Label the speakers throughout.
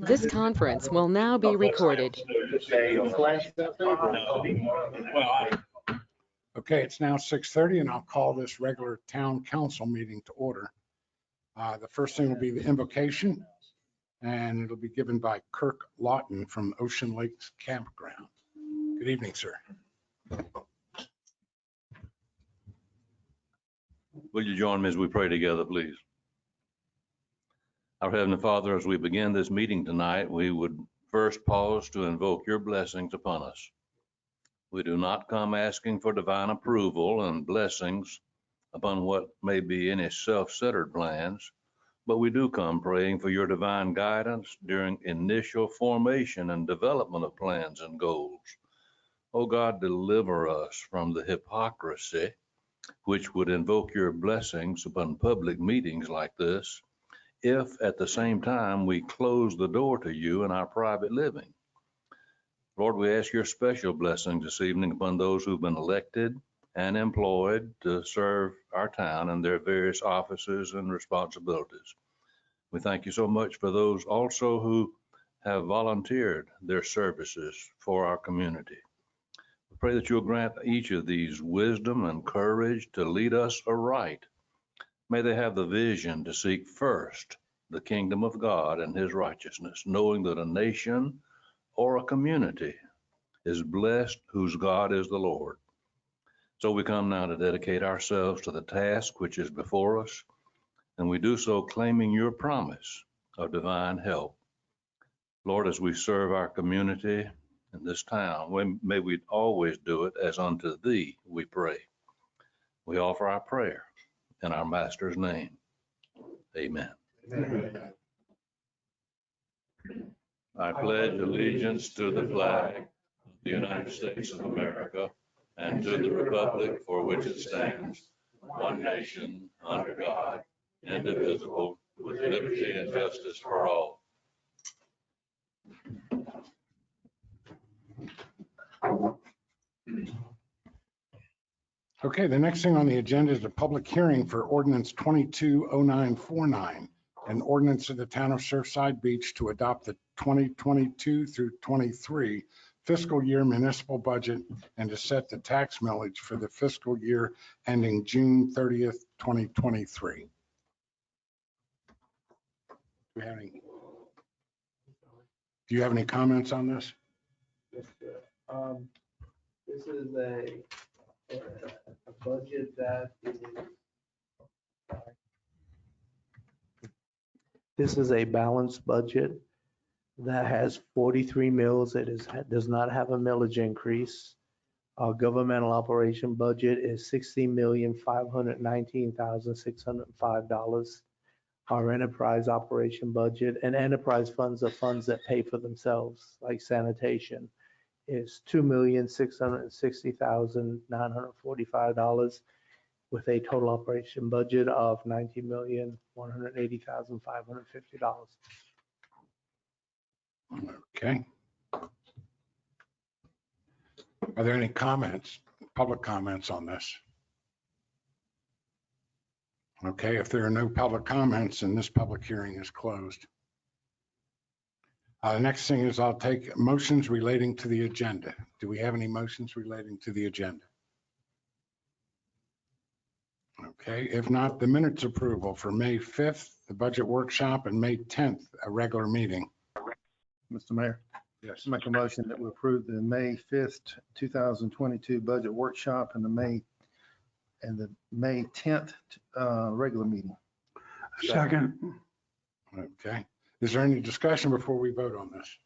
Speaker 1: This conference will now be recorded.
Speaker 2: Okay, it's now 6:30 and I'll call this regular town council meeting to order. The first thing will be the invocation, and it'll be given by Kirk Lawton from Ocean Lakes Campground. Good evening, sir.
Speaker 3: Will you join me as we pray together, please? Our Heavenly Father, as we begin this meeting tonight, we would first pause to invoke your blessings upon us. We do not come asking for divine approval and blessings upon what may be any self-centered plans, but we do come praying for your divine guidance during initial formation and development of plans and goals. Oh God, deliver us from the hypocrisy which would invoke your blessings upon public meetings like this, if at the same time we close the door to you in our private living. Lord, we ask your special blessings this evening upon those who've been elected and employed to serve our town in their various offices and responsibilities. We thank you so much for those also who have volunteered their services for our community. We pray that you'll grant each of these wisdom and courage to lead us aright. May they have the vision to seek first the kingdom of God and his righteousness, knowing that a nation or a community is blessed whose God is the Lord. So we come now to dedicate ourselves to the task which is before us, and we do so claiming your promise of divine help. Lord, as we serve our community in this town, may we always do it as unto thee, we pray. We offer our prayer in our Master's name. Amen. Amen. I pledge allegiance to the flag of the United States of America and to the republic for which it stands, one nation, under God, indivisible, with liberty and justice for all.
Speaker 2: Okay, the next thing on the agenda is a public hearing for Ordinance 220949, an ordinance of the town of Surfside Beach to adopt the 2022 through 23 fiscal year municipal budget and to set the tax millage for the fiscal year ending June 30th, 2023. Do you have any comments on this?
Speaker 4: Yes, sir. This is a budget that is. This is a balanced budget that has 43 mills. It does not have a millage increase. Our governmental operation budget is $60,519,605. Our enterprise operation budget and enterprise funds are funds that pay for themselves, like sanitation, is $2,660,945 with a total operation budget of $19,180,550.
Speaker 2: Okay. Are there any comments, public comments on this? Okay, if there are no public comments, then this public hearing is closed. The next thing is I'll take motions relating to the agenda. Do we have any motions relating to the agenda? Okay, if not, the minutes approval for May 5th, the budget workshop, and May 10th, a regular meeting.
Speaker 5: Mr. Mayor,
Speaker 2: Yes.
Speaker 5: make a motion that we approve the May 5th, 2022 budget workshop and the May 10th regular meeting.
Speaker 2: Second. Okay. Is there any discussion before we vote on this?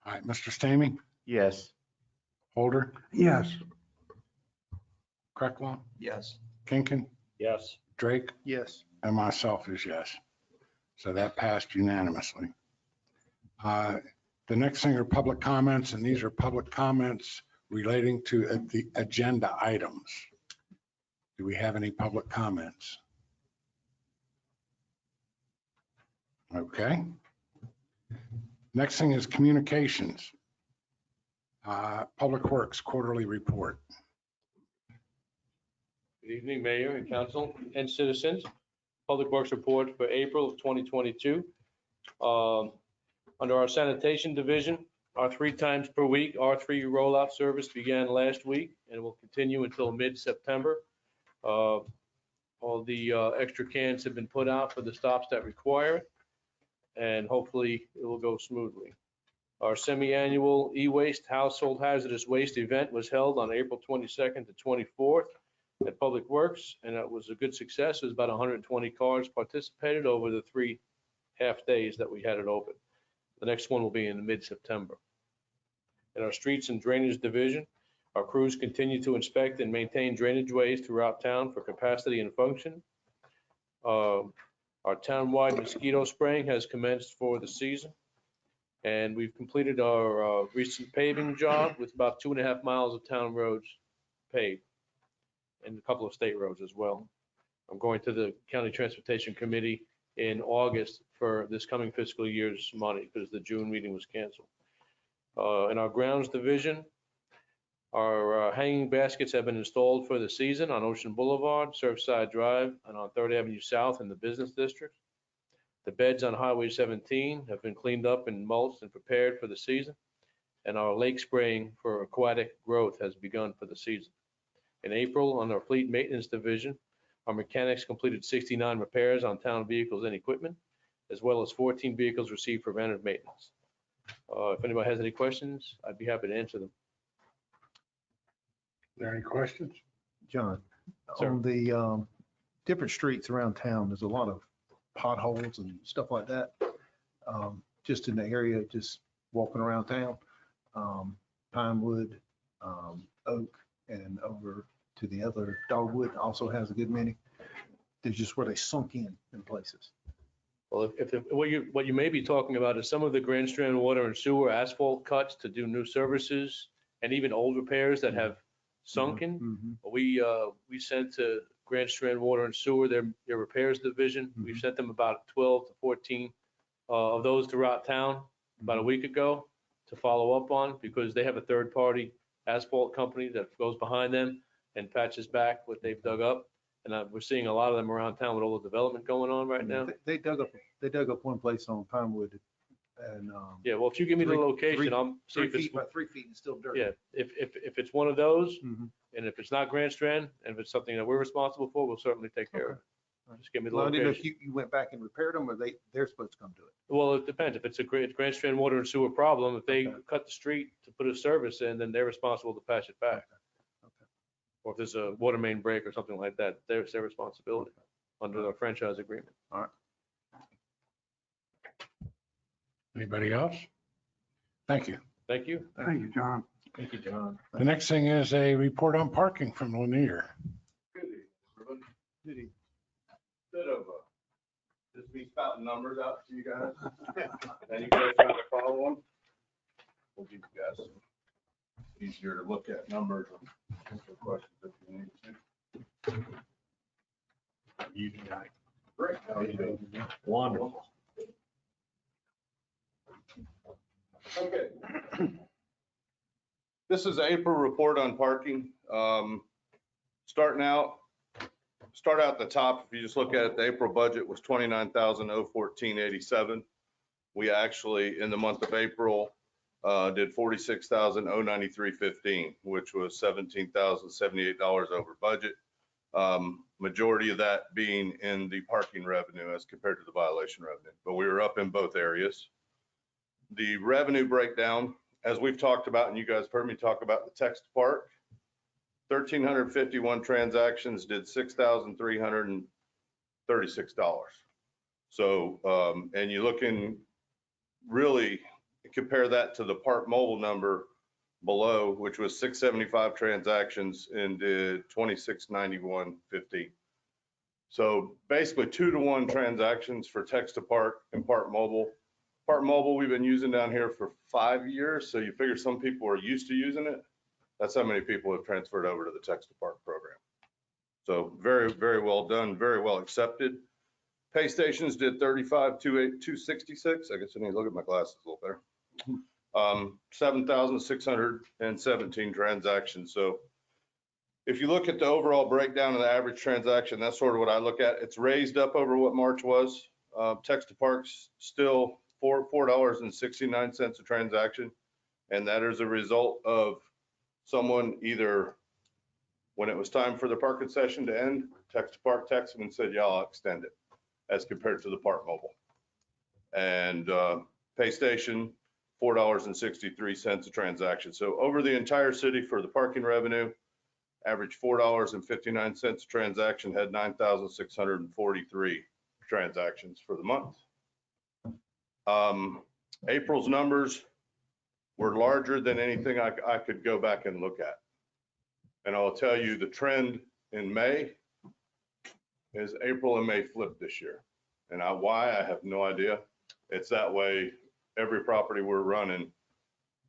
Speaker 2: All right, Mr. Stamey?
Speaker 4: Yes.
Speaker 2: Holder?
Speaker 6: Yes.
Speaker 2: Crecklaw?
Speaker 4: Yes.
Speaker 2: Kinkin?
Speaker 4: Yes.
Speaker 2: Drake?
Speaker 5: Yes.
Speaker 2: And myself is yes. So that passed unanimously. The next thing are public comments, and these are public comments relating to the agenda items. Do we have any public comments? Okay. Next thing is communications. Public Works quarterly report.
Speaker 7: Good evening, Mayor and Council and citizens.
Speaker 6: Public Works report for April of 2022. Under our sanitation division, our 3 times per week R3 rollout service began last week and will continue until mid-September. All the extra cans have been put out for the stops that require it, and hopefully it will go smoothly. Our semi-annual e-waste household hazardous waste event was held on April 22nd to 24th at Public Works, and it was a good success. It was about 120 cars participated over the 3 half days that we had it open. The next one will be in mid-September. In our streets and drainage division, our crews continue to inspect and maintain drainage ways throughout town for capacity and function. Our town-wide mosquito spraying has commenced for the season, and we've completed our recent paving job with about 2.5 miles of town roads paved and a couple of state roads as well. I'm going to the County Transportation Committee in August for this coming fiscal year's money because the June meeting was canceled. In our grounds division, our hanging baskets have been installed for the season on Ocean Boulevard, Surfside Drive, and on 3rd Avenue South in the business district. The beds on Highway 17 have been cleaned up and mulched and prepared for the season. And our lake spraying for aquatic growth has begun for the season. In April, on our fleet maintenance division, our mechanics completed 69 repairs on town vehicles and equipment, as well as 14 vehicles received preventive maintenance. If anybody has any questions, I'd be happy to answer them.
Speaker 2: Are there any questions?
Speaker 5: John,
Speaker 6: Sir.
Speaker 5: on the different streets around town, there's a lot of potholes and stuff like that. Just in the area, just walking around town, Pinewood, Oak, and over to the other Dogwood also has a good many. They're just where they sunk in places.
Speaker 6: Well, what you may be talking about is some of the Grand Strand Water and Sewer asphalt cuts to do new services and even old repairs that have sunken. We sent to Grand Strand Water and Sewer, their repairs division. We've sent them about 12 to 14 of those throughout town about a week ago to follow up on, because they have a third-party asphalt company that goes behind them and patches back what they've dug up. And we're seeing a lot of them around town with all the development going on right now.
Speaker 5: They dug up one place on Pinewood and.
Speaker 6: Yeah, well, if you give me the location, I'll see if it's,
Speaker 5: 3 feet by 3 feet and still dirt.
Speaker 6: yeah, if it's one of those,
Speaker 5: Mhm.
Speaker 6: and if it's not Grand Strand, and if it's something that we're responsible for, we'll certainly take care of it. Just give me the
Speaker 5: Well, I didn't know
Speaker 6: location.
Speaker 5: if you went back and repaired them or they're supposed to come do it.
Speaker 6: Well, it depends. If it's a Grand Strand Water and Sewer problem, if they
Speaker 5: Okay.
Speaker 6: cut the street to put a service in, then they're responsible to patch it back.
Speaker 5: Okay.
Speaker 6: Or if there's a water main break or something like that, it's their responsibility under the franchise agreement.
Speaker 2: Anybody else? Thank you.
Speaker 6: Thank you.
Speaker 2: Thank you, John.
Speaker 5: Thank you, John.
Speaker 2: The next thing is a report on parking from Lanier.
Speaker 7: Good evening, everybody. Instead of just me spouting numbers out to you guys, and you guys trying to follow them, we'll give you guys some easier to look at numbers and answer questions if you need to.
Speaker 2: You tonight.
Speaker 7: Great. How you doing?
Speaker 3: Wonderful.
Speaker 7: Okay. This is the April report on parking. Start out at the top. If you just look at it, the April budget was $29,014.87. We actually, in the month of April, did $46,093.15, which was $17,078 over budget. Majority of that being in the parking revenue as compared to the violation revenue, but we were up in both areas. The revenue breakdown, as we've talked about, and you guys heard me talk about the text park, 1,351 transactions did $6,336. So, and you look in, really compare that to the Park Mobile number below, which was 675 transactions and did 2691.50. So basically 2-to-1 transactions for text to park and Park Mobile. Park Mobile we've been using down here for 5 years, so you figure some people are used to using it. That's how many people have transferred over to the text to park program. So very, very well done, very well accepted. Pay stations did 35,266. I guess I need to look at my glasses a little better. 7,617 transactions. So if you look at the overall breakdown of the average transaction, that's sort of what I look at. It's raised up over what March was. Text to Park's still $4.69 a transaction. And that is a result of someone either, when it was time for the park concession to end, Text to Park texted them and said, yeah, I'll extend it, as compared to the Park Mobile. And Pay Station, $4.63 a transaction. So over the entire city for the parking revenue, average $4.59 a transaction, had 9,643 transactions for the month. April's numbers were larger than anything I could go back and look at. And I'll tell you, the trend in May is April and May flipped this year. And why, I have no idea. It's that way every property we're running.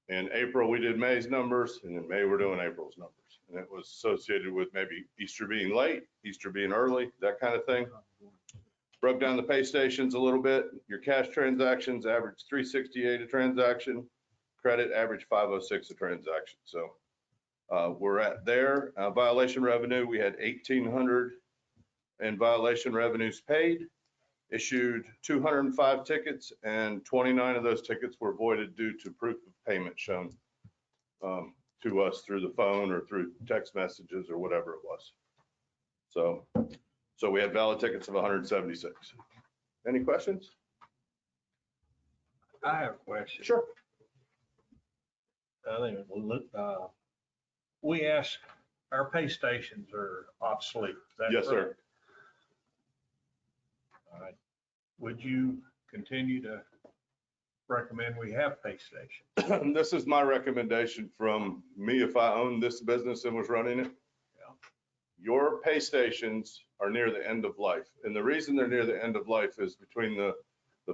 Speaker 7: In April, we did May's numbers, and in May, we're doing April's numbers. And it was associated with maybe Easter being late, Easter being early, that kind of thing. Broke down the pay stations a little bit. Your cash transactions averaged 368 a transaction. Credit average 506 a transaction. So we're at there. Violation revenue, we had 1,800 in violation revenues paid. Issued 205 tickets, and 29 of those tickets were voided due to proof of payment shown to us through the phone or through text messages or whatever it was. So we had valid tickets of 176. Any questions?
Speaker 8: I have a question.
Speaker 7: Sure.
Speaker 8: I think we ask, our pay stations are obsolete. Is that
Speaker 7: Yes,
Speaker 8: correct?
Speaker 7: sir.
Speaker 8: All right. Would you continue to recommend we have pay stations?
Speaker 7: This is my recommendation from me if I owned this business and was running it.
Speaker 8: Yeah.
Speaker 7: Your pay stations are near the end of life. And the reason they're near the end of life is between the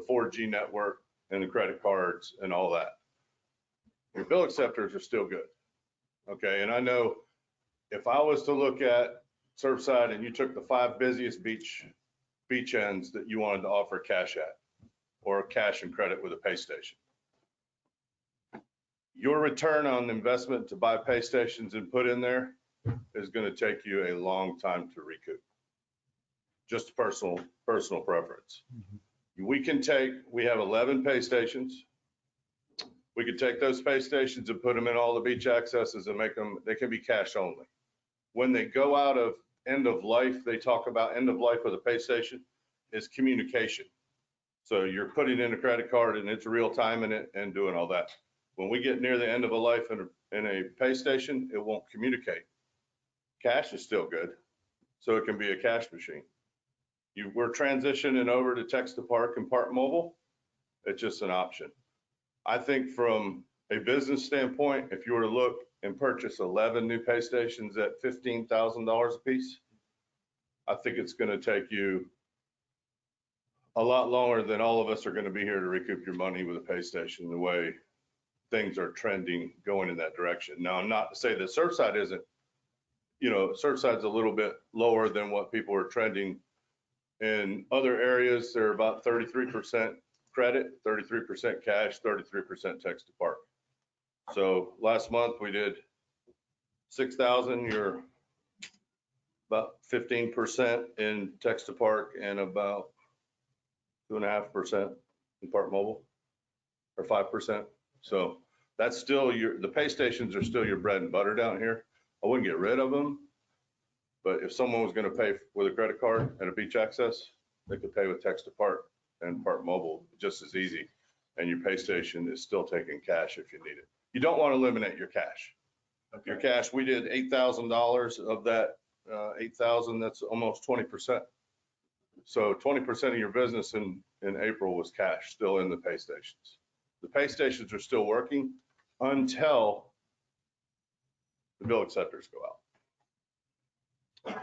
Speaker 7: 4G network and the credit cards and all that. Your bill acceptors are still good. Okay, and I know if I was to look at Surfside and you took the 5 busiest beach ends that you wanted to offer cash at, or cash and credit with a pay station, your return on investment to buy pay stations and put in there is going to take you a long time to recoup. Just personal preference. We have 11 pay stations. We could take those pay stations and put them in all the beach accesses and make them, they can be cash only. When they go out of end of life, they talk about end of life with a pay station is communication. So you're putting in a credit card and it's real time in it and doing all that. When we get near the end of a life in a pay station, it won't communicate. Cash is still good, so it can be a cash machine. We're transitioning over to Text to Park and Park Mobile. It's just an option. I think from a business standpoint, if you were to look and purchase 11 new pay stations at $15,000 a piece, I think it's going to take you a lot longer than all of us are going to be here to recoup your money with a pay station, the way things are trending going in that direction. Now, not to say that Surfside isn't, Surfside's a little bit lower than what people are trending. In other areas, they're about 33% credit, 33% cash, 33% text to park. So last month we did 6,000. You're about 15% in text to park and about 2.5% in Park Mobile, or 5%. So that's still the pay stations are still your bread and butter down here. I wouldn't get rid of them, but if someone was going to pay with a credit card at a beach access, they could pay with text to park and Park Mobile just as easy. And your pay station is still taking cash if you need it. You don't want to eliminate your cash.
Speaker 8: Okay.
Speaker 7: Your cash, we did $8,000 of that 8,000, that's almost 20%. So 20% of your business in April was cash, still in the pay stations. The pay stations are still working until the bill acceptors go out.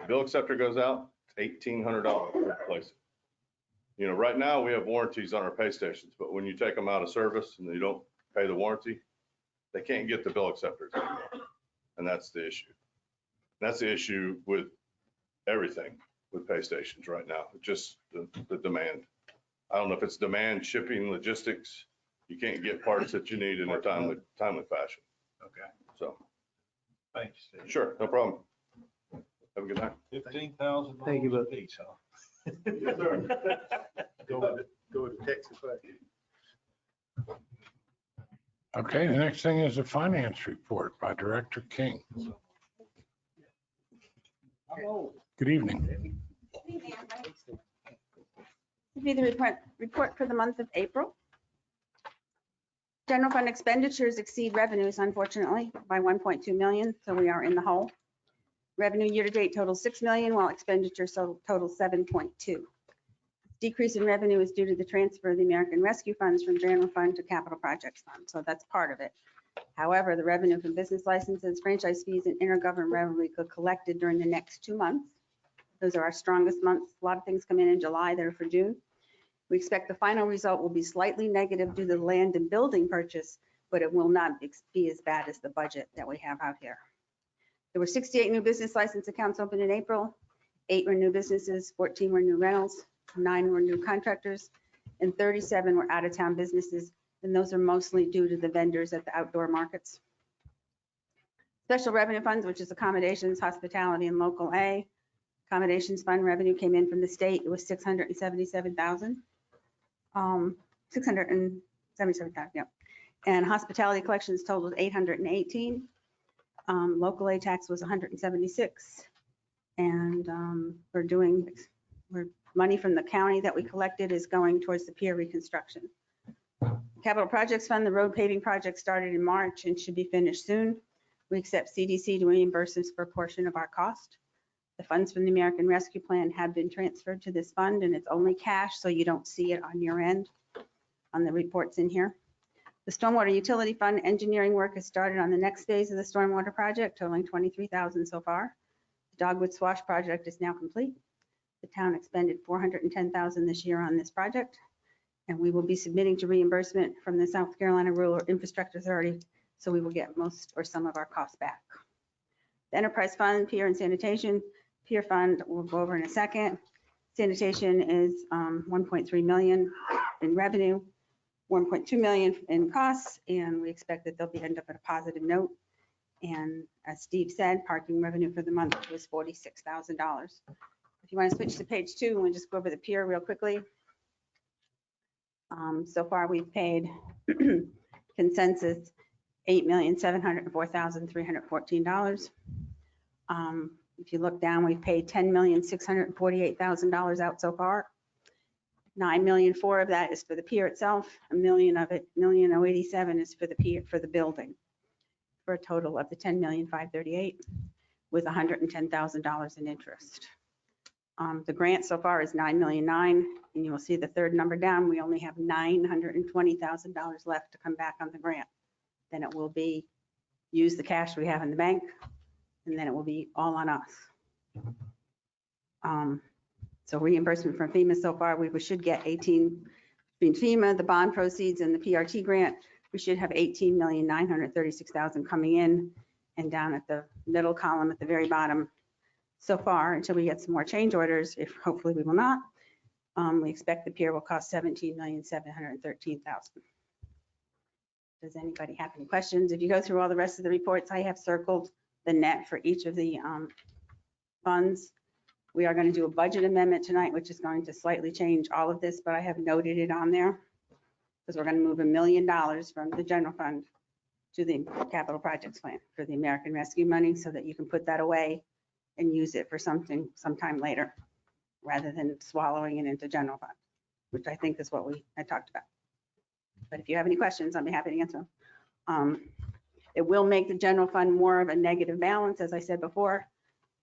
Speaker 7: The bill acceptor goes out, it's $1,800 to replace it. Right now we have warranties on our pay stations, but when you take them out of service and you don't pay the warranty, they can't get the bill acceptors anymore. And that's the issue. That's the issue with everything with pay stations right now, just the demand. I don't know if it's demand, shipping, logistics. You can't get parts that you need in a timely fashion.
Speaker 8: Okay,
Speaker 7: So,
Speaker 8: thanks, Steve.
Speaker 7: sure, no problem. Have a good night.
Speaker 8: $15,000
Speaker 4: Thank you, bud.
Speaker 8: apiece, huh?
Speaker 5: Go to Texas, right?
Speaker 2: Okay, the next thing is a finance report by Director King. Good evening.
Speaker 9: This will be the report for the month of April. General fund expenditures exceed revenues, unfortunately, by 1.2 million, so we are in the hole. Revenue year-to-date totals 6 million, while expenditures total 7.2. Decrease in revenue is due to the transfer of the American Rescue Funds from general fund to capital projects fund, so that's part of it. However, the revenue from business licenses, franchise fees, and intergovernmental revenue collected during the next 2 months. Those are our strongest months. A lot of things come in July that are for June. We expect the final result will be slightly negative due to the land and building purchase, but it will not be as bad as the budget that we have out here. There were 68 new business license accounts opened in April. 8 were new businesses, 14 were new rentals, 9 were new contractors, and 37 were out-of-town businesses, and those are mostly due to the vendors at the outdoor markets. Special revenue funds, which is accommodations, hospitality, and local A. Accommodations fund revenue came in from the state. It was 677,000. 677,000, yeah. And hospitality collections totaled 818. Local A tax was 176. And money from the county that we collected is going towards the pier reconstruction. Capital Projects Fund, the road paving project started in March and should be finished soon. We accept CDC to reimburse us for a portion of our cost. The funds from the American Rescue Plan have been transferred to this fund, and it's only cash, so you don't see it on your end on the reports in here. The Stormwater Utility Fund engineering work has started on the next phase of the stormwater project, totaling 23,000 so far. The Dogwood Swash project is now complete. The town expended 410,000 this year on this project, and we will be submitting to reimbursement from the South Carolina Rural Infrastructure Authority, so we will get most or some of our costs back. The Enterprise Fund, Pier and Sanitation. Pier Fund, we'll go over in a second. Sanitation is 1.3 million in revenue, 1.2 million in costs, and we expect that they'll end up at a positive note. And as Steve said, parking revenue for the month was $46,000. If you want to switch to page 2, we'll just go over the pier real quickly. So far, we've paid consensus $8,704,314. If you look down, we've paid $10,648,000 out so far. $9 million of that is for the pier itself. $1 million of it, $1,087,000 is for the pier, for the building, for a total of the $10,538,000 with $110,000 in interest. The grant so far is $9,009,000, and you will see the third number down. We only have $920,000 left to come back on the grant. Then it will be use the cash we have in the bank, and then it will be all on us. So reimbursement from FEMA so far, we should get 18, between FEMA, the bond proceeds, and the PRT grant, we should have 18,936,000 coming in, and down at the middle column at the very bottom, so far, until we get some more change orders, if hopefully we will not, we expect the pier will cost 17,713,000. Does anybody have any questions? If you go through all the rest of the reports, I have circled the net for each of the funds. We are going to do a budget amendment tonight, which is going to slightly change all of this, but I have noted it on there because we're going to move $1 million from the general fund to the capital projects plan for the American Rescue money, so that you can put that away and use it for something sometime later, rather than swallowing it into general fund, which I think is what we had talked about. But if you have any questions, I'll be happy to answer them. It will make the general fund more of a negative balance, as I said before,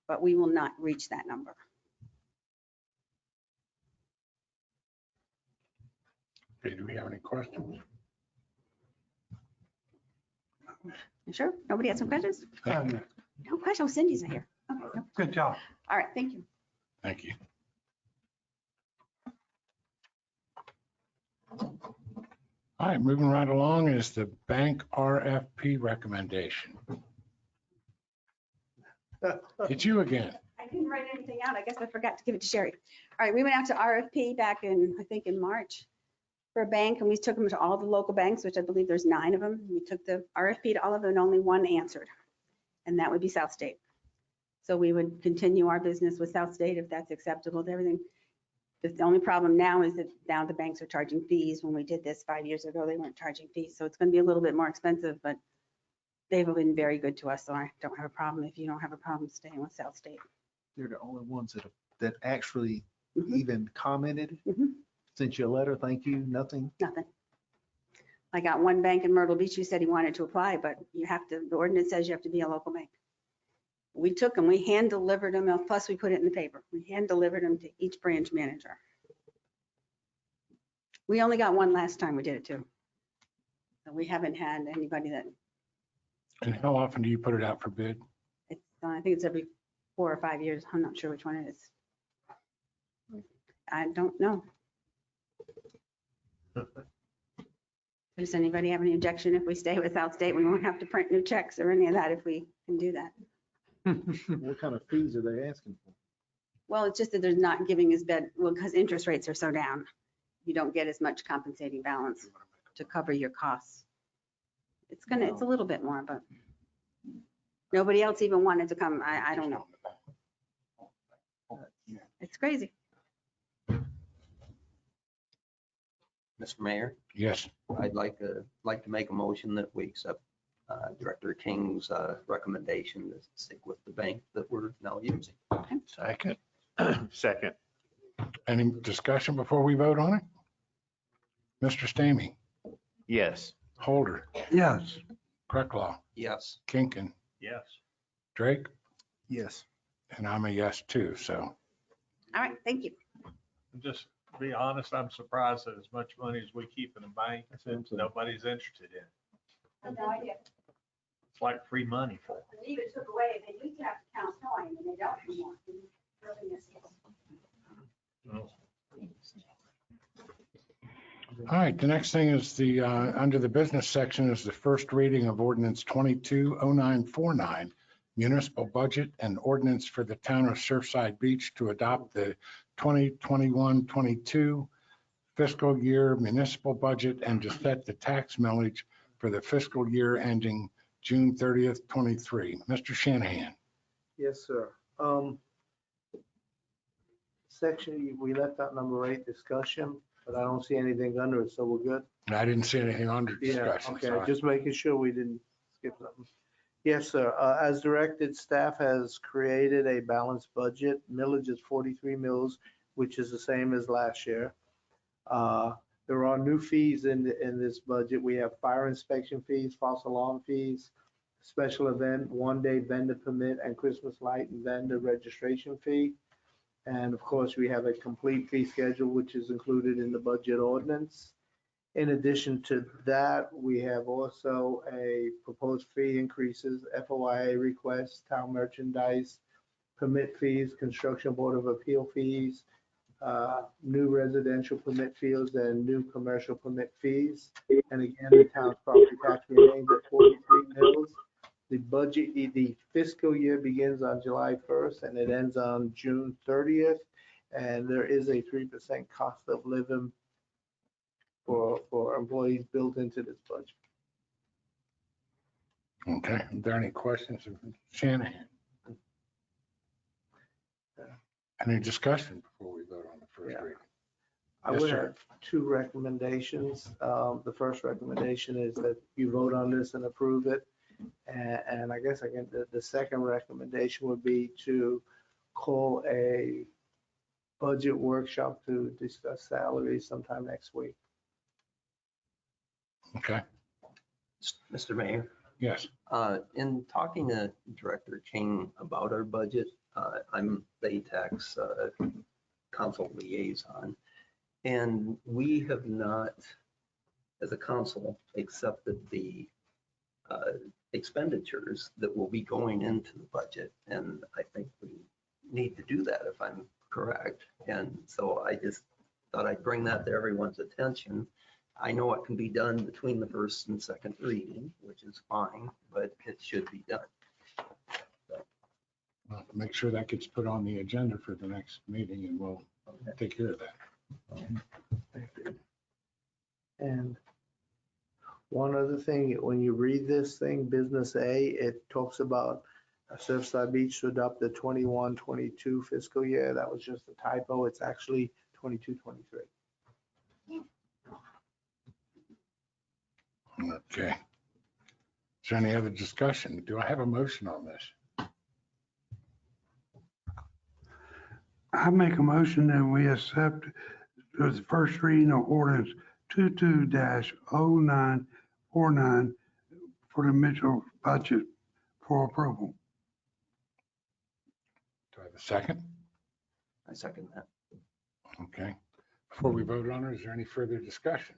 Speaker 9: but we will not reach that number.
Speaker 2: Okay, do we have any questions?
Speaker 9: You sure? Nobody has some questions? No question. Oh, Cindy's not here. Okay, no.
Speaker 8: Good job.
Speaker 9: All right, thank you.
Speaker 2: Thank you. All right, moving right along is the bank RFP recommendation. It's you again.
Speaker 9: I didn't write anything out. I guess I forgot to give it to Sherry. All right, we went out to RFP back in, I think in March, for a bank, and we took them to all the local banks, which I believe there's 9 of them. We took the RFP to all of them, and only one answered, and that would be South State. So we would continue our business with South State if that's acceptable to everything. The only problem now is that now the banks are charging fees. When we did this 5 years ago, they weren't charging fees. So it's going to be a little bit more expensive, but they've been very good to us. So I don't have a problem if you don't have a problem staying with South State.
Speaker 5: They're the only ones that actually
Speaker 9: Mhm.
Speaker 5: even commented,
Speaker 9: Mhm.
Speaker 5: sent you a letter, thank you, nothing.
Speaker 9: Nothing. I got one bank in Myrtle Beach who said he wanted to apply, but you have to, the ordinance says you have to be a local bank. We took them, we hand delivered them, plus we put it in the paper. We hand delivered them to each branch manager. We only got one last time we did it too. So we haven't had anybody that,
Speaker 2: And how often do you put it out for bid?
Speaker 9: it's, I think it's every 4 or 5 years. I'm not sure which one it is. I don't know. Does anybody have any objection if we stay with South State? We won't have to print new checks or any of that if we can do that.
Speaker 5: What kind of fees are they asking for?
Speaker 9: Well, it's just that they're not giving as bad, well, because interest rates are so down. You don't get as much compensating balance to cover your costs. It's a little bit more, but nobody else even wanted to come. I don't know. It's crazy.
Speaker 10: Mr. Mayor,
Speaker 2: Yes.
Speaker 10: I'd like to make a motion that we accept Director King's recommendation to stick with the bank that we're now using.
Speaker 8: Second. Second.
Speaker 2: Any discussion before we vote on it? Mr. Stamey,
Speaker 8: Yes.
Speaker 2: Holder,
Speaker 8: Yes.
Speaker 2: Preclaw,
Speaker 10: Yes.
Speaker 2: Kinkin,
Speaker 8: Yes.
Speaker 2: Drake,
Speaker 5: Yes.
Speaker 2: and I'm a yes too, so.
Speaker 9: All right, thank you.
Speaker 8: Just to be honest, I'm surprised that as much money as we keep in the bank, nobody's interested in.
Speaker 9: I have no idea.
Speaker 8: It's like free money for them.
Speaker 9: They even took away, they used to have to count time and they don't anymore. Really miss it.
Speaker 2: All right, the next thing is the, under the business section is the first reading of ordinance 220949, municipal budget and ordinance for the town of Surfside Beach to adopt the 2021-22 fiscal year municipal budget and to set the tax millage for the fiscal year ending June 30th, 23. Mr. Shanahan.
Speaker 4: Yes, sir. Section, we left out number 8, discussion, but I don't see anything under it, so we're good.
Speaker 2: I didn't see anything under
Speaker 4: Yeah,
Speaker 2: discussion.
Speaker 4: okay,
Speaker 2: so
Speaker 4: just making sure we didn't skip something. Yes, sir. As directed, staff has created a balanced budget. Millage is 43 mills, which is the same as last year. There are new fees in this budget. We have fire inspection fees, false alarm fees, special event, one-day vendor permit, and Christmas light and vendor registration fee. And of course, we have a complete fee schedule, which is included in the budget ordinance. In addition to that, we have also a proposed fee increases, FOIA requests, town merchandise, permit fees, construction board of appeal fees, new residential permit fees, and new commercial permit fees. And again, the town's property tax remains at 43 mills. The budget, the fiscal year begins on July 1st and it ends on June 30th. And there is a 3% cost of living for employees built into this budget.
Speaker 2: Okay, are there any questions of Shanahan? Any discussion before we vote on the first
Speaker 4: Yeah.
Speaker 2: reading?
Speaker 4: I
Speaker 2: Yes,
Speaker 4: would
Speaker 2: sir.
Speaker 4: have 2 recommendations. The first recommendation is that you vote on this and approve it. And I guess the second recommendation would be to call a budget workshop to discuss salaries sometime next week.
Speaker 2: Okay,
Speaker 10: Mr. Mayor,
Speaker 2: yes.
Speaker 10: in talking to Director King about our budget, I'm the ATAX council liaison. And we have not, as a council, accepted the expenditures that will be going into the budget. And I think we need to do that if I'm correct. And so I just thought I'd bring that to everyone's attention. I know it can be done between the first and second reading, which is fine, but it should be done.
Speaker 2: Well, make sure that gets put on the agenda for the next meeting and we'll take care of that.
Speaker 4: And one other thing, when you read this thing, business A, it talks about Surfside Beach to adopt the 21-22 fiscal year. That was just a typo. It's actually 22-23.
Speaker 2: Okay. Is there any other discussion? Do I have a motion on this?
Speaker 11: I make a motion that we accept the first reading of ordinance 22-0949 for the Mitchell budget for approval.
Speaker 2: Do I have a second?
Speaker 10: I second that.
Speaker 2: Okay. Before we vote on it, is there any further discussion?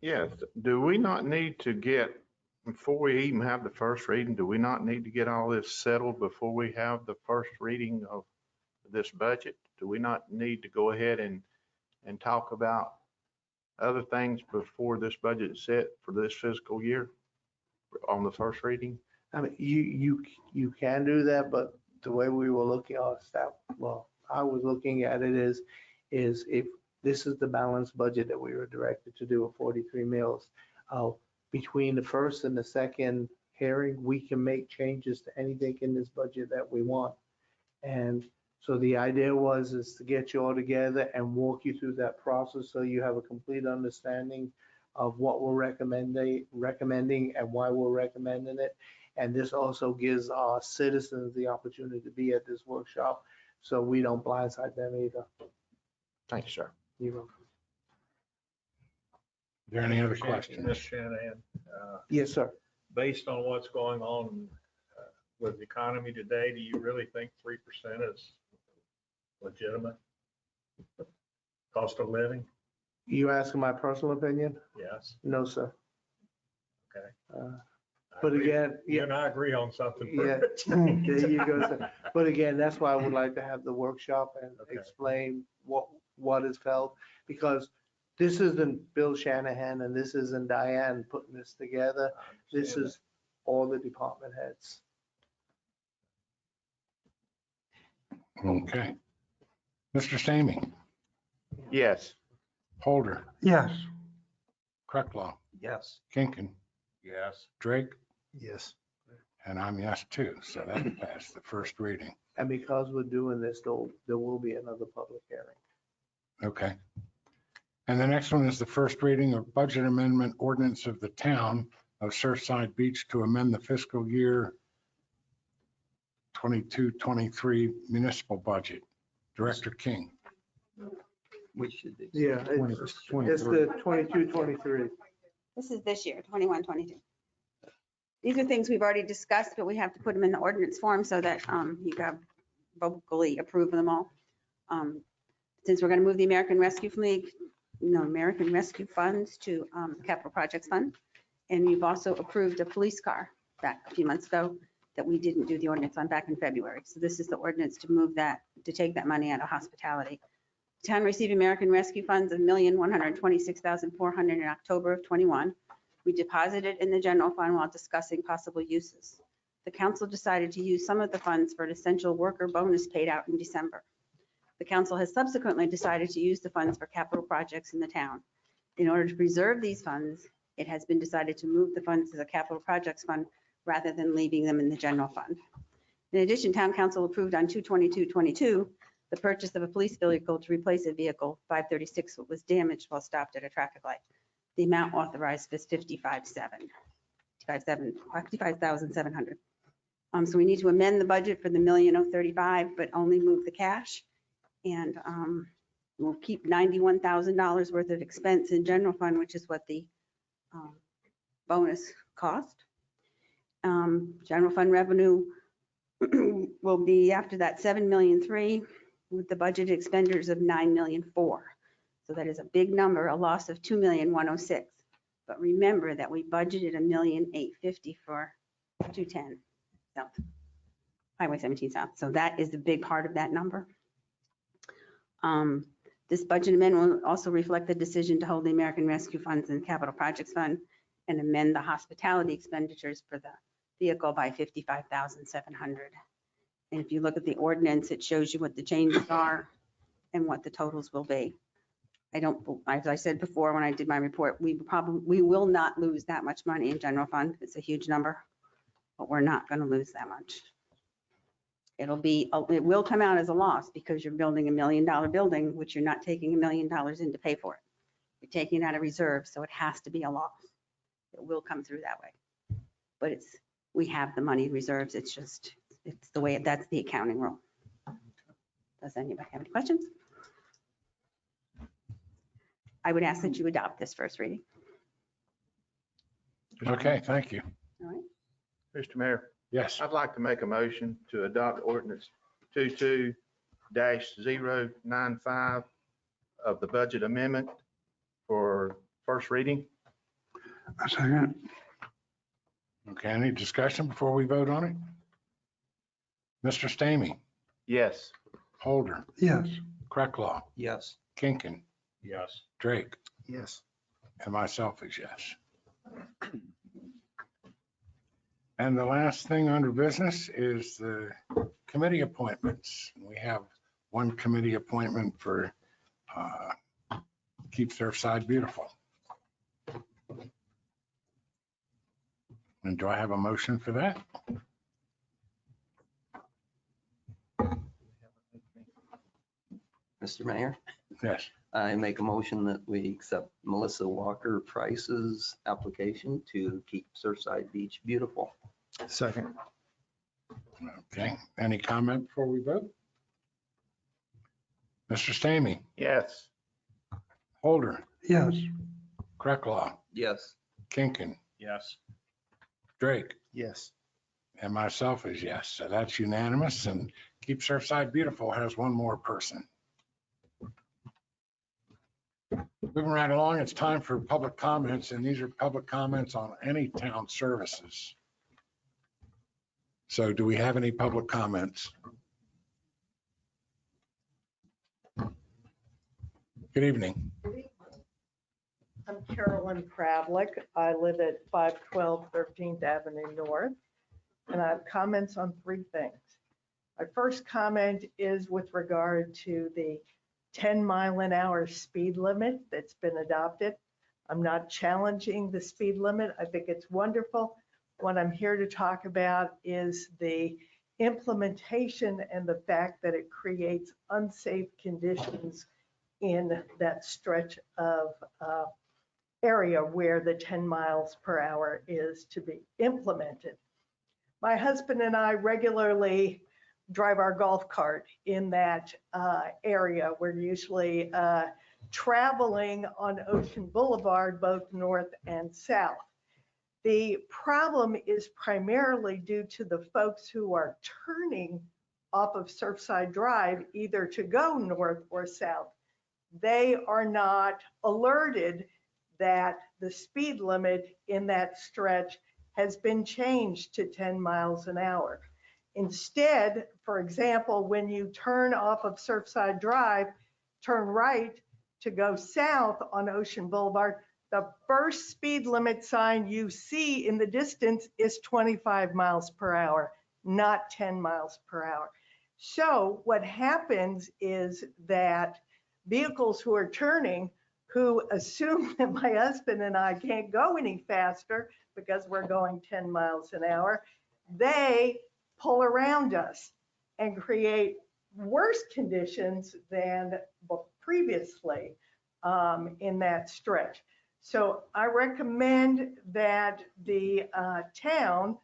Speaker 8: Yes, do we not need to get, before we even have the first reading, do we not need to get all this settled before we have the first reading of this budget? Do we not need to go ahead and talk about other things before this budget is set for this fiscal year on the first reading?
Speaker 4: I mean, you can do that, but the way we were looking at our staff, well, I was looking at it is if this is the balanced budget that we were directed to do of 43 mills. Between the first and the second hearing, we can make changes to anything in this budget that we want. And so the idea is to get you all together and walk you through that process so you have a complete understanding of what we're recommending and why we're recommending it. And this also gives our citizens the opportunity to be at this workshop so we don't blindside them either.
Speaker 8: Thank you, sir.
Speaker 4: You're welcome.
Speaker 2: Is there any other
Speaker 8: Ms.
Speaker 2: questions?
Speaker 8: Shanahan,
Speaker 4: Yes, sir.
Speaker 8: based on what's going on with the economy today, do you really think 3% is legitimate? Cost of living?
Speaker 4: You asking my personal opinion?
Speaker 8: Yes.
Speaker 4: No, sir.
Speaker 8: Okay.
Speaker 4: But again,
Speaker 8: You and I agree on something.
Speaker 4: Yeah, there you go, sir. But again, that's why I would like to have the workshop and
Speaker 8: Okay.
Speaker 4: explain what is felt. Because this isn't Bill Shanahan and this isn't Diane putting this together. This is all the department heads.
Speaker 2: Okay. Mr. Stamey,
Speaker 8: Yes.
Speaker 2: Holder,
Speaker 11: Yes.
Speaker 2: Crucklaw,
Speaker 10: Yes.
Speaker 2: Kinkin,
Speaker 8: Yes.
Speaker 2: Drake,
Speaker 5: Yes.
Speaker 2: and I'm yes too. So that passed the first reading.
Speaker 4: And because we're doing this, there will be another public hearing.
Speaker 2: Okay. And the next one is the first reading of budget amendment ordinance of the town of Surfside Beach to amend the fiscal year 22-23 municipal budget. Director King.
Speaker 10: We should be.
Speaker 4: Yeah, it's the 22-23.
Speaker 9: This is this year, 21-22. These are things we've already discussed, but we have to put them in the ordinance form so that you can vocally approve them all. Since we're going to move the American Rescue Funds to Capital Projects Fund. And we've also approved a police car back a few months ago that we didn't do the ordinance on back in February. So this is the ordinance to move that, to take that money out of hospitality. Town received American Rescue Funds of $1,126,400 in October of 21. We deposited in the general fund while discussing possible uses. The council decided to use some of the funds for an essential worker bonus paid out in December. The council has subsequently decided to use the funds for capital projects in the town. In order to preserve these funds, it has been decided to move the funds to the capital projects fund rather than leaving them in the general fund. In addition, town council approved on 2/22/22 the purchase of a police vehicle to replace a vehicle 536 that was damaged while stopped at a traffic light. The amount authorized was $55,700. So we need to amend the budget for the $1,035,000, but only move the cash. And we'll keep $91,000 worth of expense in general fund, which is what the bonus cost. General fund revenue will be after that $7,300,000 with the budget expenditures of $9,400,000. So that is a big number, a loss of $2,106,000. But remember that we budgeted $1,850,000 for 210 South, Highway 17 South. So that is the big part of that number. This budget amendment will also reflect the decision to hold the American Rescue Funds and Capital Projects Fund and amend the hospitality expenditures for the vehicle by $55,700. And if you look at the ordinance, it shows you what the changes are and what the totals will be. As I said before, when I did my report, we will not lose that much money in general fund. It's a huge number. but we're not going to lose that much. It will come out as a loss because you're building $1 million building, which you're not taking $1 million in to pay for it. You're taking it out of reserve, so it has to be a loss. It will come through that way. But we have the money reserves. It's the way, that's the accounting rule. Does anybody have any questions? I would ask that you adopt this first reading.
Speaker 2: Okay, thank you.
Speaker 9: All right.
Speaker 8: Mr. Mayor,
Speaker 2: Yes,
Speaker 8: I'd like to make a motion to adopt ordinance 22-095 of the budget amendment for first reading.
Speaker 11: A second.
Speaker 2: okay, any discussion before we vote on it? Mr. Stamey,
Speaker 8: Yes.
Speaker 2: Holder,
Speaker 11: Yes.
Speaker 2: Cracklaw,
Speaker 10: Yes.
Speaker 2: Kinkin,
Speaker 8: Yes.
Speaker 2: Drake,
Speaker 5: Yes.
Speaker 2: and myself is yes. And the last thing under business is the committee appointments. We have one committee appointment for Keep Surfside Beautiful. And do I have a motion for that?
Speaker 10: Mr. Mayor,
Speaker 2: Yes.
Speaker 10: I make a motion that we accept Melissa Walker Price's application to keep Surfside Beach beautiful.
Speaker 5: Second.
Speaker 2: Okay, any comment before we vote? Mr. Stamey,
Speaker 8: Yes.
Speaker 2: Holder,
Speaker 11: Yes.
Speaker 2: Cracklaw,
Speaker 10: Yes.
Speaker 2: Kinkin,
Speaker 8: Yes.
Speaker 2: Drake,
Speaker 5: Yes.
Speaker 2: and myself is yes. So that's unanimous, and Keep Surfside Beautiful has one more person. Moving right along, it's time for public comments, and these are public comments on any town services. So do we have any public comments? Good evening.
Speaker 12: I'm Carolyn Kravlik. I live at 512 13th Avenue North, and I have comments on three things. My first comment is with regard to the 10-mile-an-hour speed limit that's been adopted. I'm not challenging the speed limit. I think it's wonderful. What I'm here to talk about is the implementation and the fact that it creates unsafe conditions in that stretch of area where the 10 miles per hour is to be implemented. My husband and I regularly drive our golf cart in that area. We're usually traveling on Ocean Boulevard, both north and south. The problem is primarily due to the folks who are turning off of Surfside Drive, either to go north or south. They are not alerted that the speed limit in that stretch has been changed to 10 miles an hour. Instead, for example, when you turn off of Surfside Drive, turn right to go south on Ocean Boulevard, the first speed limit sign you see in the distance is 25 miles per hour, not 10 miles per hour. So what happens is that vehicles who are turning, who assume that my husband and I can't go any faster because we're going 10 miles an hour, they pull around us and create worse conditions than previously in that stretch. So I recommend that the town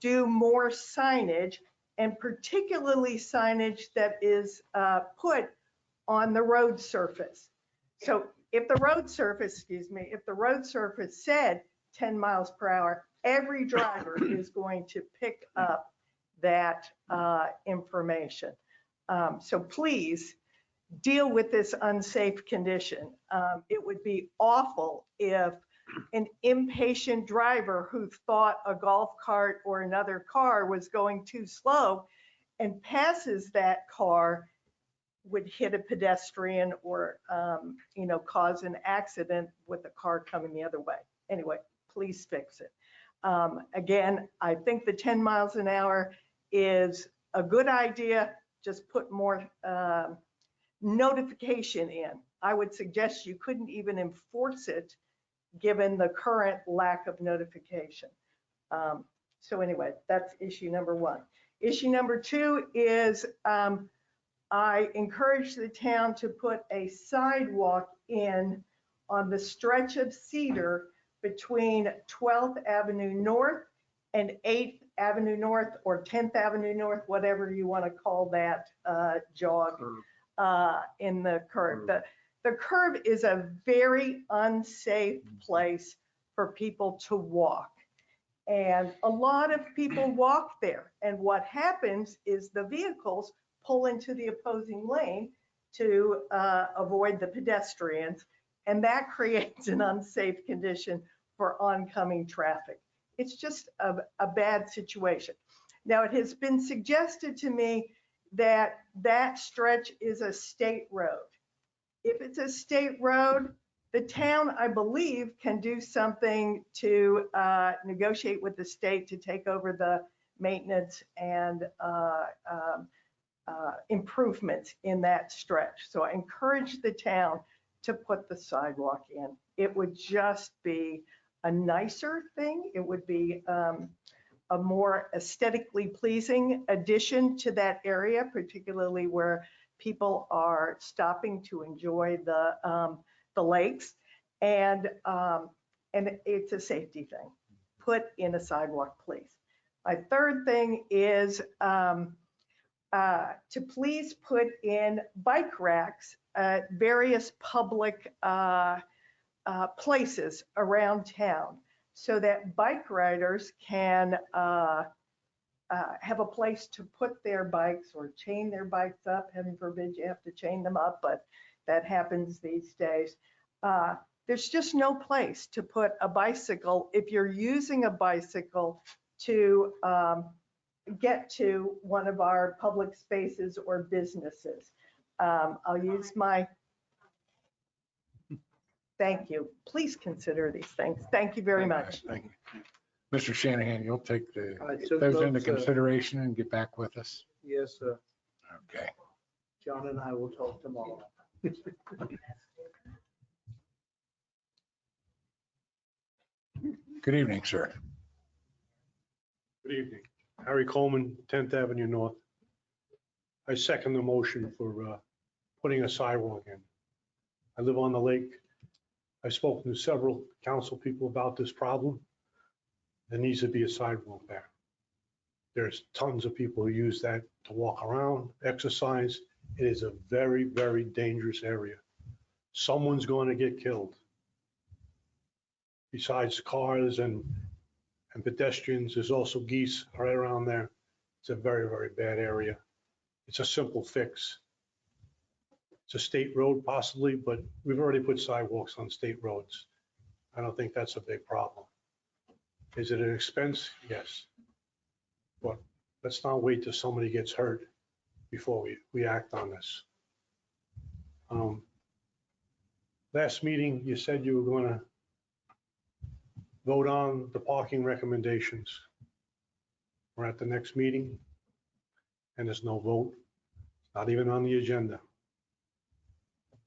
Speaker 12: do more signage, and particularly signage that is put on the road surface. So if the road surface, if the road surface said 10 miles per hour, every driver is going to pick up that information. So please deal with this unsafe condition. It would be awful if an impatient driver who thought a golf cart or another car was going too slow and passes that car would hit a pedestrian or cause an accident with a car coming the other way. Anyway, please fix it. Again, I think the 10 miles an hour is a good idea. Just put more notification in. I would suggest you couldn't even enforce it given the current lack of notification. So anyway, that's issue number one. Issue number two is I encourage the town to put a sidewalk in on the stretch of Cedar between 12th Avenue North and 8th Avenue North, or 10th Avenue North, whatever you want to call that jog in the curve. The curve is a very unsafe place for people to walk. And a lot of people walk there. And what happens is the vehicles pull into the opposing lane to avoid the pedestrians. And that creates an unsafe condition for oncoming traffic. It's just a bad situation. Now, it has been suggested to me that that stretch is a state road. If it's a state road, the town, I believe, can do something to negotiate with the state to take over the maintenance and improvements in that stretch. So I encourage the town to put the sidewalk in. It would just be a nicer thing. It would be a more aesthetically pleasing addition to that area, particularly where people are stopping to enjoy the lakes, and it's a safety thing. Put in a sidewalk, please. My third thing is to please put in bike racks at various public places around town, so that bike riders can have a place to put their bikes or chain their bikes up. Heaven forbid you have to chain them up, but that happens these days. There's just no place to put a bicycle if you're using a bicycle to get to one of our public spaces or businesses. I'll use my, thank you. Please consider these things. Thank you very much.
Speaker 2: Thank you. Mr. Shanahan, you'll take
Speaker 4: I took
Speaker 2: those into
Speaker 4: notes,
Speaker 2: consideration and get back with us.
Speaker 4: Yes, sir.
Speaker 2: Okay.
Speaker 4: John and I will talk tomorrow.
Speaker 2: Good evening, sir.
Speaker 13: Good evening. Harry Coleman, 10th Avenue North. I second the motion for putting a sidewalk in. I live on the lake. I've spoken to several council people about this problem. There needs to be a sidewalk there. There's tons of people who use that to walk around, exercise. It is a very, very dangerous area. Someone's going to get killed. Besides cars and pedestrians, there's also geese right around there. It's a very, very bad area. It's a simple fix. It's a state road possibly, but we've already put sidewalks on state roads. I don't think that's a big problem. Is it an expense? Yes. But let's not wait till somebody gets hurt before we act on this. Last meeting, you said you were going to vote on the parking recommendations. We're at the next meeting and there's no vote, not even on the agenda.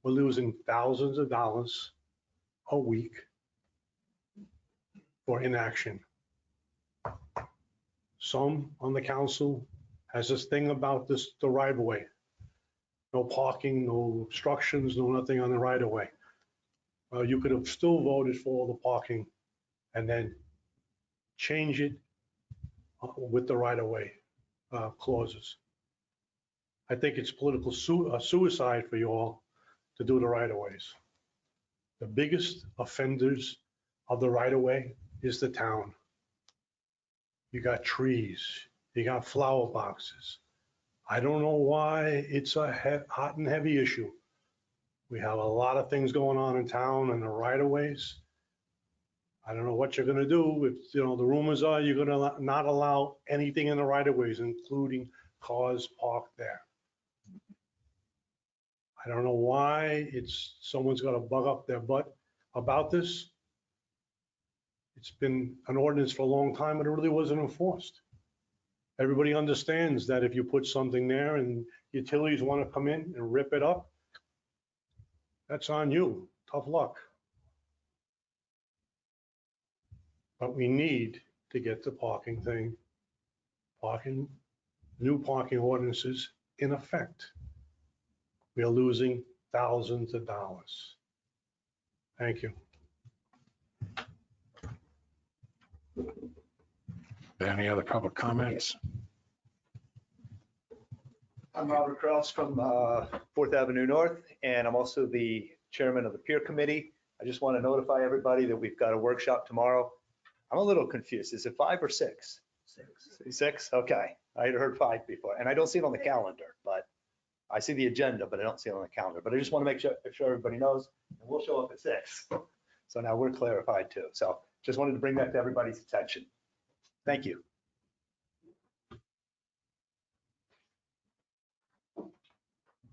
Speaker 13: We're losing thousands of dollars a week for inaction. Some on the council has this thing about the right of way. No parking, no obstructions, no nothing on the right of way. Well, you could have still voted for the parking and then change it with the right of way clauses. I think it's political suicide for you all to do the right of ways. The biggest offenders of the right of way is the town. You got trees, you got flower boxes. I don't know why it's a hot and heavy issue. We have a lot of things going on in town and the right of ways. I don't know what you're gonna do. If, the rumors are you're gonna not allow anything in the right of ways, including cars parked there. I don't know why someone's got to bug up their butt about this. It's been an ordinance for a long time, but it really wasn't enforced. Everybody understands that if you put something there and utilities want to come in and rip it up, that's on you. Tough luck. But we need to get the parking thing, new parking ordinances in effect. We are losing thousands of dollars. Thank you.
Speaker 2: Any other public comments?
Speaker 14: I'm Robert Kraus from 4th Avenue North, and I'm also the chairman of the peer committee. I just want to notify everybody that we've got a workshop tomorrow. I'm a little confused. Is it 5 or 6? 6? Okay. I had heard 5 before, and I don't see it on the calendar, but I see the agenda, but I don't see it on the calendar. But I just want to make sure everybody knows, and we'll show up at 6. So now we're clarified too. So just wanted to bring that to everybody's attention. Thank you.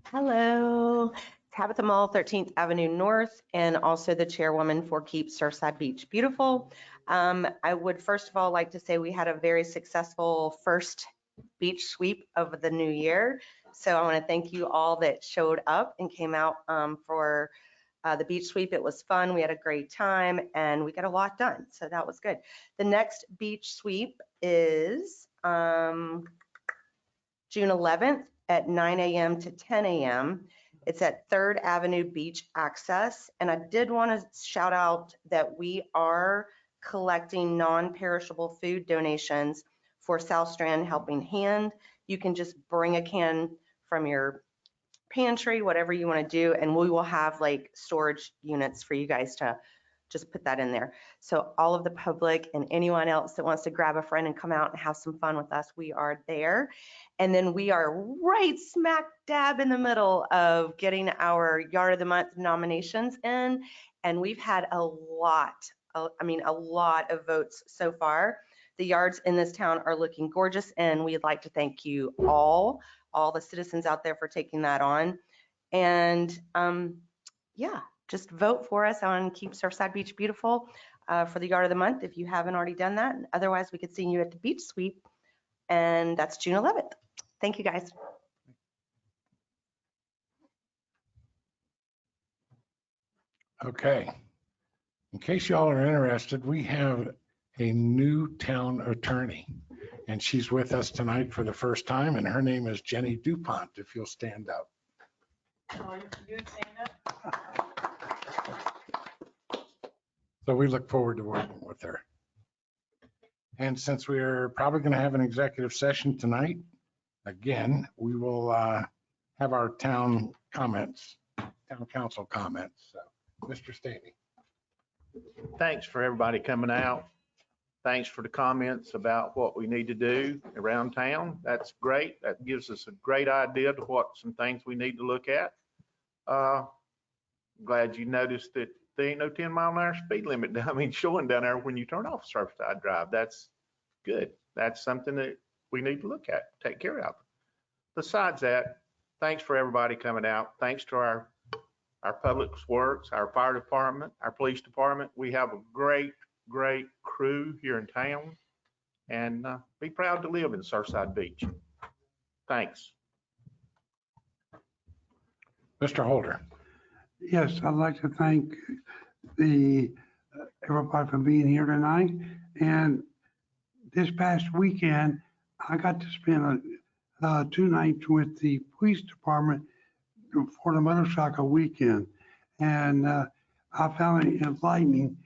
Speaker 15: Hello, Tabitha Mall, 13th Avenue North, and also the chairwoman for Keep Surfside Beach Beautiful. I would first of all like to say we had a very successful first beach sweep of the new year. So I want to thank you all that showed up and came out for the beach sweep. It was fun. We had a great time and we got a lot done. So that was good. The next beach sweep is June 11th at 9 a.m. to 10 a.m. It's at 3rd Avenue Beach Access. And I did want to shout out that we are collecting non-perishable food donations for South Strand Helping Hand. You can just bring a can from your pantry, whatever you want to do, and we will have like storage units for you guys to just put that in there. So all of the public and anyone else that wants to grab a friend and come out and have some fun with us, we are there. And then we are right smack dab in the middle of getting our Yard of the Month nominations in. And we've had a lot of votes so far. The yards in this town are looking gorgeous, and we'd like to thank you all the citizens out there for taking that on. And yeah, just vote for us on Keep Surfside Beach Beautiful for the Yard of the Month if you haven't already done that. Otherwise, we could see you at the beach sweep, and that's June 11th. Thank you, guys.
Speaker 2: Okay. In case y'all are interested, we have a new town attorney, and she's with us tonight for the first time, and her name is Jenny DuPont, if you'll stand up. So we look forward to working with her. And since we're probably going to have an executive session tonight, again, we will have our town council comments. So, Mr. Staney.
Speaker 8: Thanks for everybody coming out. Thanks for the comments about what we need to do around town. That's great. That gives us a great idea to what some things we need to look at. Glad you noticed that there ain't no 10-mile-an-hour speed limit showing down there when you turn off Surfside Drive. That's good. That's something that we need to look at, take care of. Besides that, thanks for everybody coming out. Thanks to our public works, our fire department, our police department. We have a great crew here in town, and be proud to live in Surfside Beach. Thanks.
Speaker 2: Mr. Holder.
Speaker 11: Yes, I'd like to thank everybody for being here tonight. And this past weekend, I got to spend 2 nights with the police department for the motorcycle weekend. And I found it enlightening,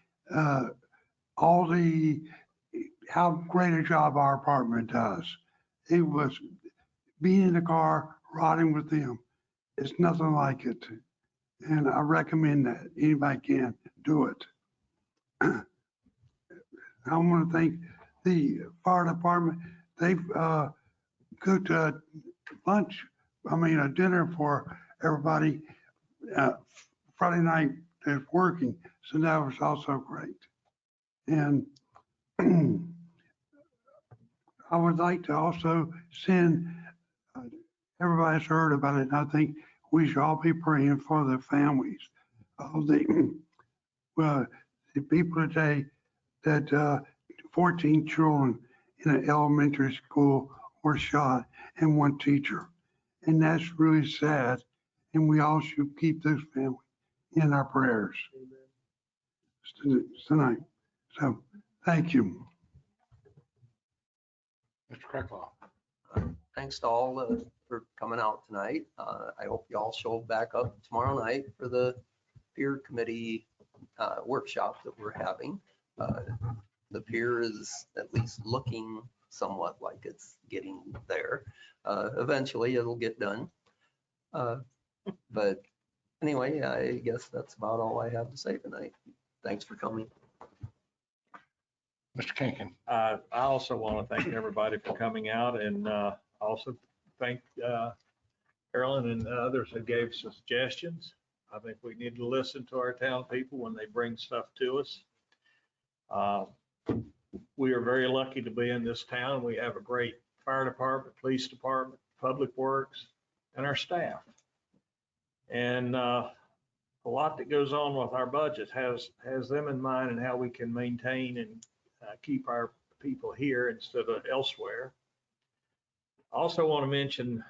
Speaker 11: how great a job our department does. It was being in the car, riding with them. It's nothing like it. And I recommend that anybody can do it. I want to thank the fire department. They've cooked a dinner for everybody Friday night that's working. So that was also great. And I would like to also send, everybody's heard about it, and I think we should all be praying for the families of the people today that 14 children in an elementary school were shot and 1 teacher. And that's really sad. And we all should keep those families in our prayers tonight. So thank you.
Speaker 2: Mr. Kreckloff.
Speaker 10: Thanks to all for coming out tonight. I hope you all show back up tomorrow night for the peer committee workshop that we're having. The pier is at least looking somewhat like it's getting there. Eventually it'll get done. But anyway, I guess that's about all I have to say tonight. Thanks for coming.
Speaker 2: Mr. Kinkin.
Speaker 16: I also want to thank everybody for coming out, and also thank Carolyn and others who gave suggestions. I think we need to listen to our town people when they bring stuff to us. We are very lucky to be in this town. We have a great fire department, police department, public works, and our staff. And a lot that goes on with our budget has them in mind and how we can maintain and keep our people here instead of elsewhere. I also want to mention,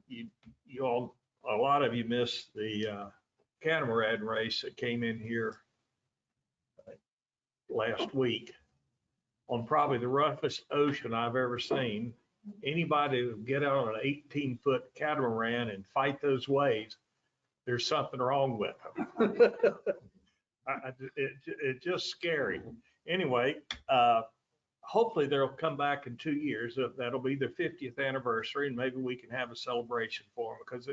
Speaker 16: you all, a lot of you missed the catamaran race that came in here last week on probably the roughest ocean I've ever seen. Anybody who get out on an 18-foot catamaran and fight those waves, there's something wrong with them. It's just scary. Anyway, hopefully they'll come back in 2 years. That'll be their 50th anniversary, and maybe we can have a celebration for them, because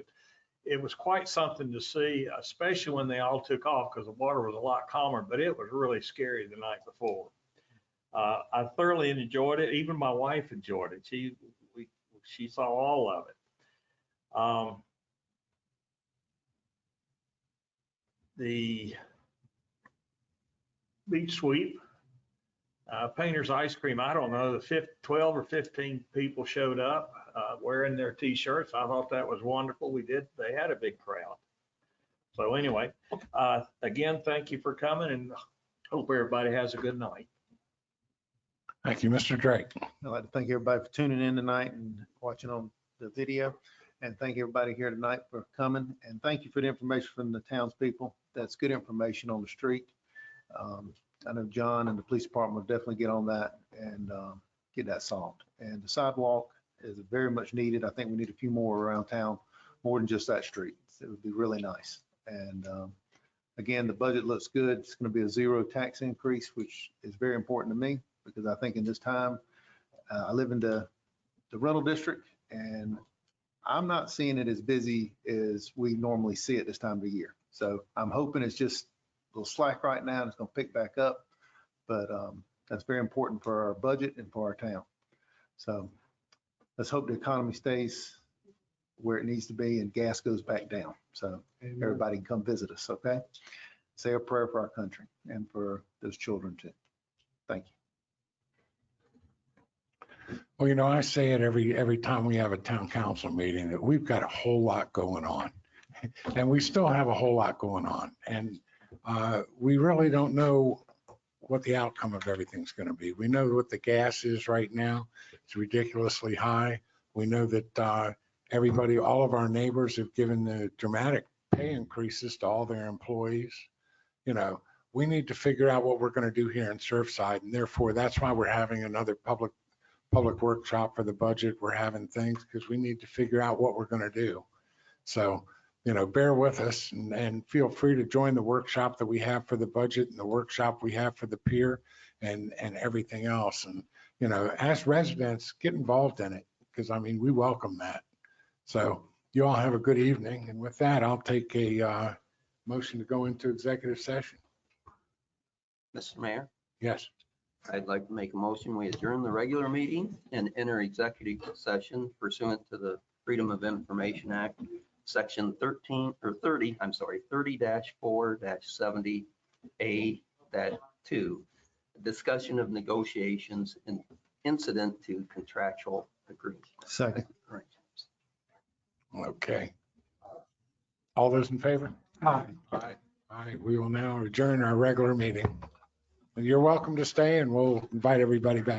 Speaker 16: it was quite something to see, especially when they all took off, because the water was a lot calmer, but it was really scary the night before. I thoroughly enjoyed it. Even my wife enjoyed it. She saw all of it. The beach sweep, Painter's Ice Cream, I don't know, 12 or 15 people showed up wearing their t-shirts. I thought that was wonderful. They had a big crowd. So anyway, again, thank you for coming, and hope everybody has a good night.
Speaker 2: Thank you, Mr. Drake.
Speaker 5: I'd like to thank everybody for tuning in tonight and watching on the video. And thank everybody here tonight for coming. And thank you for the information from the townspeople. That's good information on the street. I know John and the police department will definitely get on that and get that solved. And the sidewalk is very much needed. I think we need a few more around town, more than just that street. It would be really nice. And again, the budget looks good. It's going to be a zero tax increase, which is very important to me, because I think in this time, I live in the rental district, and I'm not seeing it as busy as we normally see it this time of the year. So I'm hoping it's just a little slack right now and it's going to pick back up. But that's very important for our budget and for our town. So let's hope the economy stays where it needs to be and gas goes back down. So everybody can come visit us, okay? Say a prayer for our country and for those children too. Thank you.
Speaker 2: Well, you know, I say it every time we have a town council meeting that we've got a whole lot going on. And we still have a whole lot going on. And we really don't know what the outcome of everything's going to be. We know what the gas is right now. It's ridiculously high. We know that all of our neighbors have given the dramatic pay increases to all their employees. You know, we need to figure out what we're going to do here in Surfside. And therefore, that's why we're having another public workshop for the budget. We're having things because we need to figure out what we're going to do. So, you know, bear with us and feel free to join the workshop that we have for the budget and the workshop we have for the pier and everything else. And, you know, as residents, get involved in it, because I mean, we welcome that. So you all have a good evening. And with that, I'll take a motion to go into executive session.
Speaker 10: Mr. Mayor,
Speaker 2: Yes.
Speaker 10: I'd like to make a motion. We adjourn the regular meeting and enter executive session pursuant to the Freedom of Information Act, Section 30-4-70A-2, discussion of negotiations and incident to contractual agreements.
Speaker 5: Second.
Speaker 2: Okay. All those in favor?
Speaker 11: Aye.
Speaker 2: Aye. Aye. We will now adjourn our regular meeting. You're welcome to stay, and we'll invite everybody back.